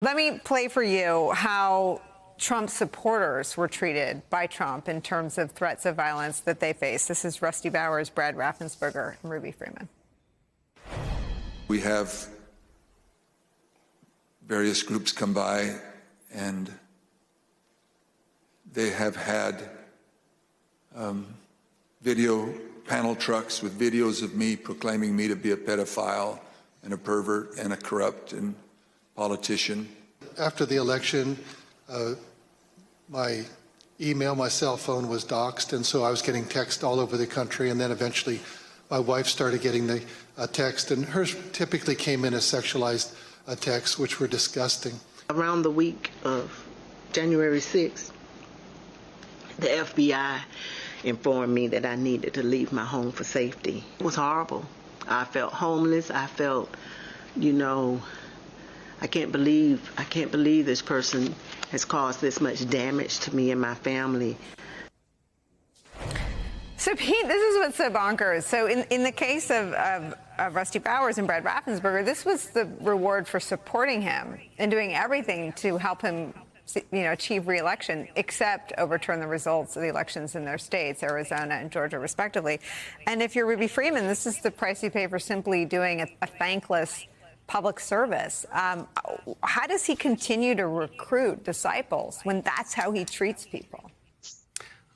Let me play for you how Trump supporters were treated by Trump in terms of threats of violence that they face. This is Rusty Bowers, Brad Raffensperger, and Ruby Freeman. We have various groups come by, and they have had video panel trucks with videos of me proclaiming me to be a pedophile and a pervert and a corrupt and politician. After the election, my email, my cell phone was doxxed, and so I was getting text all over the country, and then eventually my wife started getting the text, and hers typically came in as sexualized texts, which were disgusting. Around the week of January 6th, the FBI informed me that I needed to leave my home for safety. It was horrible. I felt homeless. I felt, I can't believe this person has caused this much damage to me and my family. So, Pete, this is what's so bonkers. So in the case of Rusty Bowers and Brad Raffensperger, this was the reward for supporting him and doing everything to help him achieve re-election, except overturn the results of the elections in their states, Arizona and Georgia, respectively. And if you're Ruby Freeman, this is the price you pay for simply doing a thankless public service. How does he continue to recruit disciples when that's how he treats people?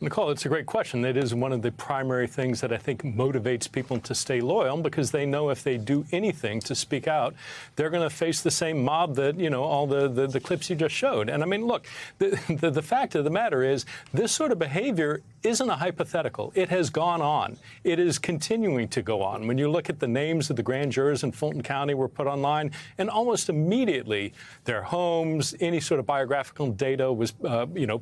Nicole, it's a great question. It is one of the primary things that I think motivates people to stay loyal, because they know if they do anything to speak out, they're going to face the same mob that, all the clips you just showed. And I mean, look, the fact of the matter is this sort of behavior isn't a hypothetical. It has gone on. It is continuing to go on. When you look at the names of the grand jurors in Fulton County were put online, and almost immediately their homes, any sort of biographical data was,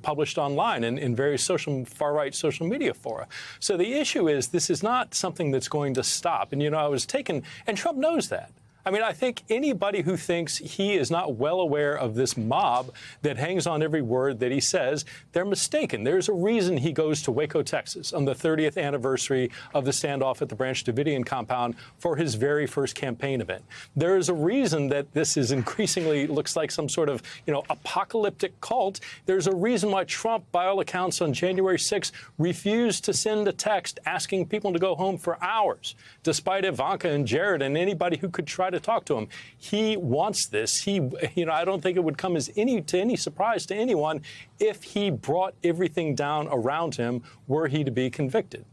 published online in various far-right social media fora. So the issue is this is not something that's going to stop. And, I was taken, and Trump knows that. I mean, I think anybody who thinks he is not well aware of this mob that hangs on every word that he says, they're mistaken. There's a reason he goes to Waco, Texas on the 30th anniversary of the standoff at the Branch Davidian compound for his very first campaign event. There is a reason that this is increasingly looks like some sort of, apocalyptic cult. There's a reason why Trump, by all accounts, on January 6th, refused to send a text asking people to go home for hours, despite Ivanka and Jared and anybody who could try to talk to him. He wants this. I don't think it would come as any surprise to anyone if he brought everything down around him were he to be convicted.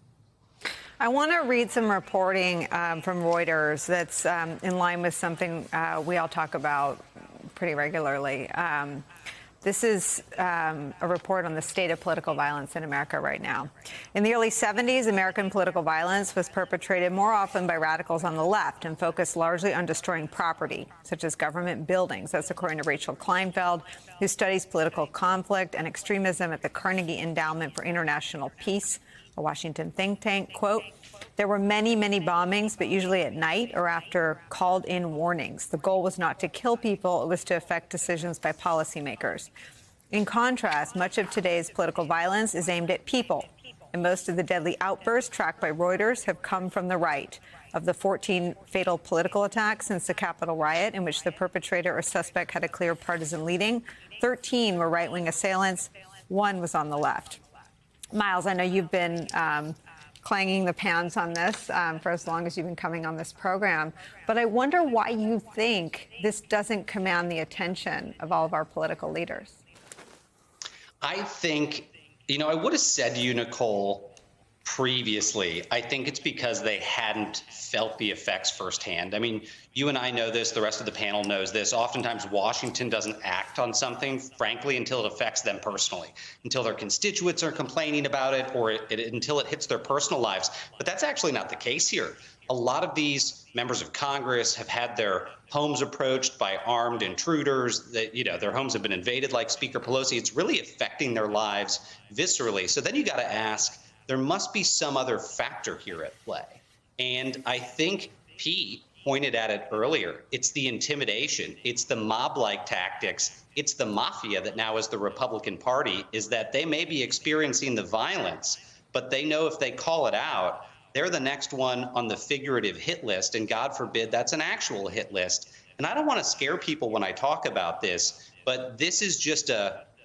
I want to read some reporting from Reuters that's in line with something we all talk about pretty regularly. This is a report on the state of political violence in America right now. In the early 70s, American political violence was perpetrated more often by radicals on the left and focused largely on destroying property, such as government buildings. That's according to Rachel Kleinfeld, who studies political conflict and extremism at the Carnegie Endowment for International Peace, a Washington think tank. Quote, there were many, many bombings, but usually at night or after called-in warnings. The goal was not to kill people. It was to affect decisions by policymakers. In contrast, much of today's political violence is aimed at people, and most of the deadly outbursts tracked by Reuters have come from the right. Of the 14 fatal political attacks since the Capitol riot, in which the perpetrator or suspect had a clear partisan leading, 13 were right-wing assailants. 1 was on the left. Miles, I know you've been clanging the pans on this for as long as you've been coming on this program. But I wonder why you think this doesn't command the attention of all of our political leaders. I think, I would have said to you, Nicole, previously, I think it's because they hadn't felt the effects firsthand. I mean, you and I know this, the rest of the panel knows this. Oftentimes, Washington doesn't act on something, frankly, until it affects them personally, until their constituents are complaining about it, or until it hits their personal lives. But that's actually not the case here. A lot of these members of Congress have had their homes approached by armed intruders. That, their homes have been invaded like Speaker Pelosi. It's really affecting their lives viscerally. So then you got to ask, there must be some other factor here at play. And I think Pete pointed at it earlier. It's the intimidation. It's the mob-like tactics. It's the mafia that now is the Republican Party, is that they may be experiencing the violence, but they know if they call it out, they're the next one on the figurative hit list. And God forbid that's an actual hit list. And I don't want to scare people when I talk about this, but this is just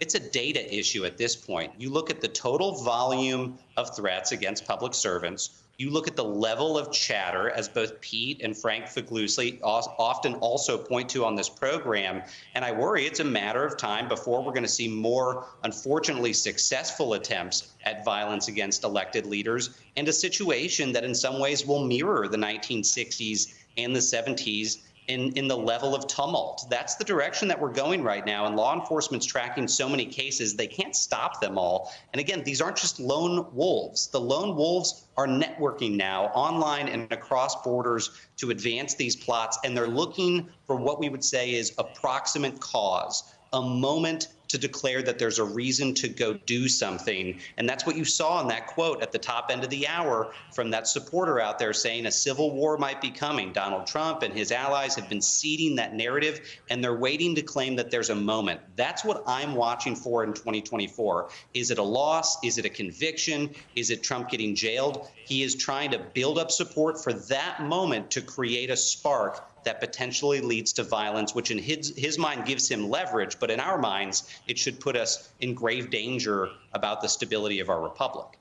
it's a data issue at this point. You look at the total volume of threats against public servants. You look at the level of chatter, as both Pete and Frank Figliuzzi often also point to on this program, and I worry it's a matter of time before we're going to see more, unfortunately, successful attempts at violence against elected leaders, and a situation that in some ways will mirror the 1960s and the 70s in the level of tumult. That's the direction that we're going right now, and law enforcement's tracking so many cases, they can't stop them all. And again, these aren't just lone wolves. The lone wolves are networking now online and across borders to advance these plots, and they're looking for what we would say is approximate cause, a moment to declare that there's a reason to go do something. And that's what you saw in that quote at the top end of the hour from that supporter out there saying a civil war might be coming. Donald Trump and his allies have been seeding that narrative, and they're waiting to claim that there's a moment. That's what I'm watching for in 2024. Is it a loss? Is it a conviction? Is it Trump getting jailed? He is trying to build up support for that moment to create a spark that potentially leads to violence, which in his mind gives him leverage, but in our minds, it should put us in grave danger about the stability of our republic.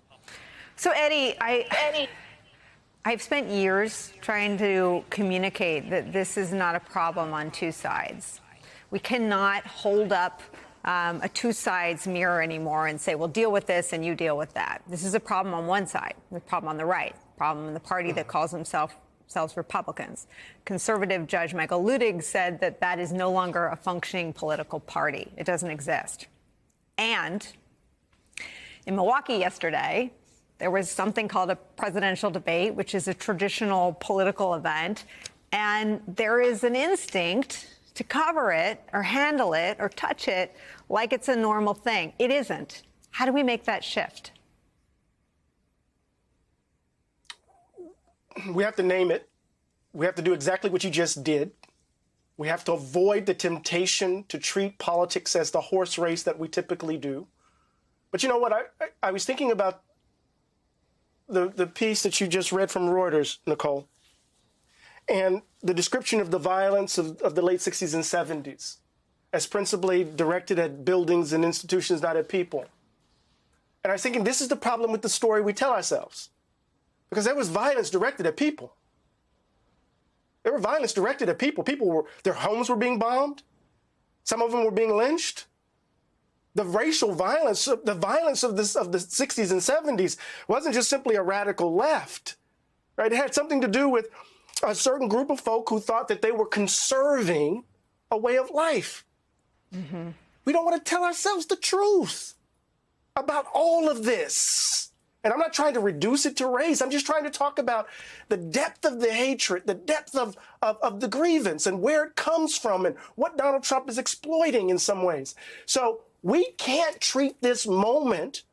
So, Eddie, I've spent years trying to communicate that this is not a problem on two sides. We cannot hold up a two sides mirror anymore and say, well, deal with this and you deal with that. This is a problem on one side, the problem on the right, problem in the party that calls themselves Republicans. Conservative Judge Michael Luttig said that that is no longer a functioning political party. It doesn't exist. And in Milwaukee yesterday, there was something called a presidential debate, which is a traditional political event. And there is an instinct to cover it or handle it or touch it like it's a normal thing. It isn't. How do we make that shift? We have to name it. We have to do exactly what you just did. We have to avoid the temptation to treat politics as the horse race that we typically do. But you know what? I was thinking about the piece that you just read from Reuters, Nicole, and the description of the violence of the late 60s and 70s as principally directed at buildings and institutions, not at people. And I was thinking, this is the problem with the story we tell ourselves. Because there was violence directed at people. There were violence directed at people. Their homes were being bombed. Some of them were being lynched. The racial violence, the violence of the 60s and 70s wasn't just simply a radical left, right? It had something to do with a certain group of folk who thought that they were conserving a way of life. Mm-hmm. We don't want to tell ourselves the truth about all of this. And I'm not trying to reduce it to race. I'm just trying to talk about the depth of the hatred, the depth of the grievance and where it comes from and what Donald Trump is exploiting in some ways. So we can't treat this moment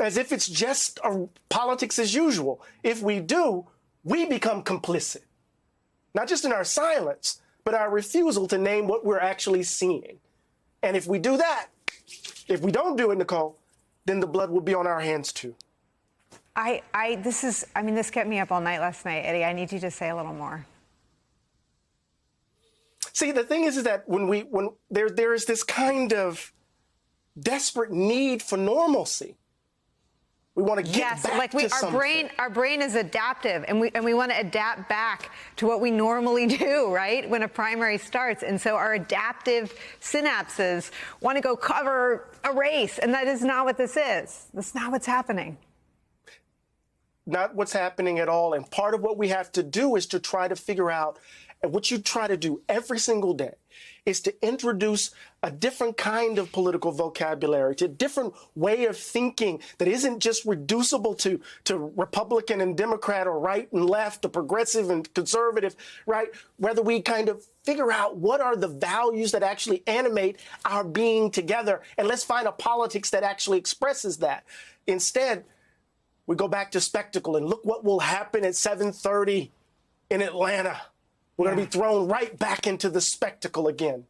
as if it's just politics as usual. If we do, we become complicit, not just in our silence, but our refusal to name what we're actually seeing. And if we do that, if we don't do it, Nicole, then the blood will be on our hands too. This kept me up all night last night, Eddie. I need you to say a little more. See, the thing is that when there is this kind of desperate need for normalcy. We want to get back to something. Our brain is adaptive, and we want to adapt back to what we normally do, right? When a primary starts, and so our adaptive synapses want to go cover a race, and that is not what this is. That's not what's happening. Not what's happening at all. And part of what we have to do is to try to figure out, and what you try to do every single day is to introduce a different kind of political vocabulary, to a different way of thinking that isn't just reducible to Republican and Democrat or right and left, or progressive and conservative, right? Whether we kind of figure out what are the values that actually animate our being together, and let's find a politics that actually expresses that. Instead, we go back to spectacle, and look what will happen at 7:30 in Atlanta. We're going to be thrown right back into the spectacle again.